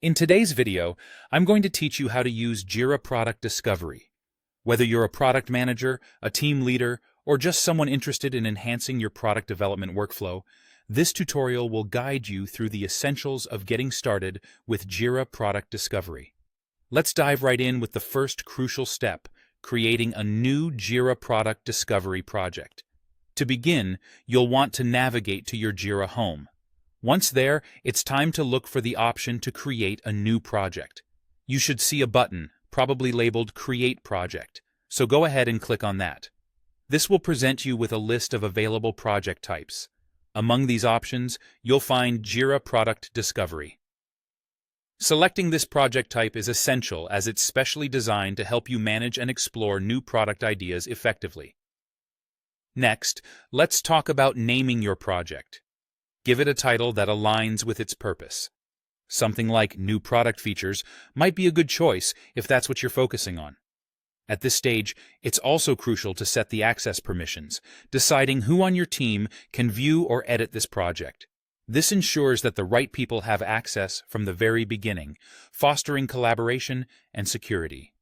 In today's video, I'm going to teach you how to use Jira Product Discovery. Whether you're a product manager, a team leader, or just someone interested in enhancing your product development workflow, this tutorial will guide you through the essentials of getting started with Jira Product Discovery. Let's dive right in with the first crucial step, creating a new Jira Product Discovery project. To begin, you'll want to navigate to your Jira home. Once there, it's time to look for the option to create a new project. You should see a button, probably labeled Create Project, so go ahead and click on that. This will present you with a list of available project types. Among these options, you'll find Jira Product Discovery. Selecting this project type is essential as it's specially designed to help you manage and explore new product ideas effectively. Next, let's talk about naming your project. Give it a title that aligns with its purpose. Something like New Product Features might be a good choice if that's what you're focusing on. At this stage, it's also crucial to set the access permissions, deciding who on your team can view or edit this project. This ensures that the right people have access from the very beginning, fostering collaboration and security.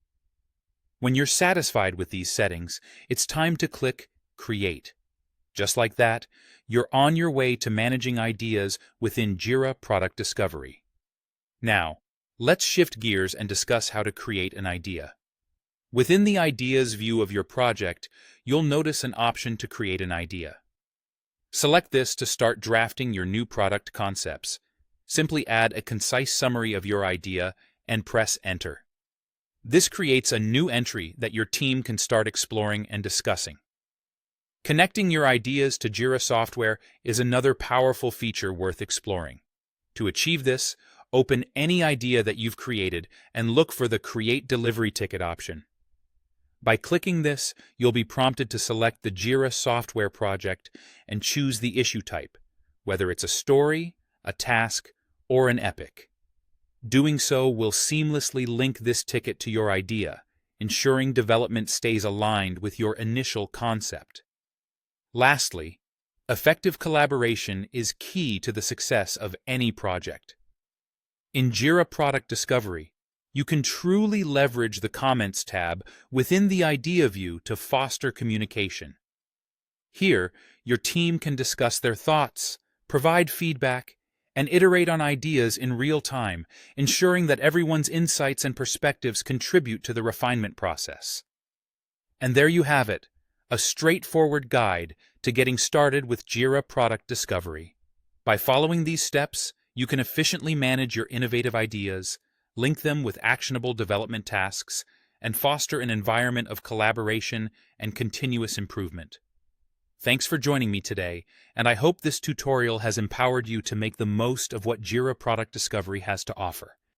When you're satisfied with these settings, it's time to click Create. Just like that, you're on your way to managing ideas within Jira Product Discovery. Now, let's shift gears and discuss how to create an idea. Within the Ideas view of your project, you'll notice an option to create an idea. Select this to start drafting your new product concepts. Simply add a concise summary of your idea and press Enter. This creates a new entry that your team can start exploring and discussing. Connecting your ideas to Jira software is another powerful feature worth exploring. To achieve this, open any idea that you've created and look for the Create Delivery Ticket option. By clicking this, you'll be prompted to select the Jira software project and choose the issue type, whether it's a story, a task, or an epic. Doing so will seamlessly link this ticket to your idea, ensuring development stays aligned with your initial concept. Lastly, effective collaboration is key to the success of any project. In Jira Product Discovery, you can truly leverage the Comments tab within the Idea view to foster communication. Here, your team can discuss their thoughts, provide feedback, and iterate on ideas in real time, ensuring that everyone's insights and perspectives contribute to the refinement process. And there you have it, a straightforward guide to getting started with Jira Product Discovery. By following these steps, you can efficiently manage your innovative ideas, link them with actionable development tasks, and foster an environment of collaboration and continuous improvement. Thanks for joining me today, and I hope this tutorial has empowered you to make the most of what Jira Product Discovery has to offer.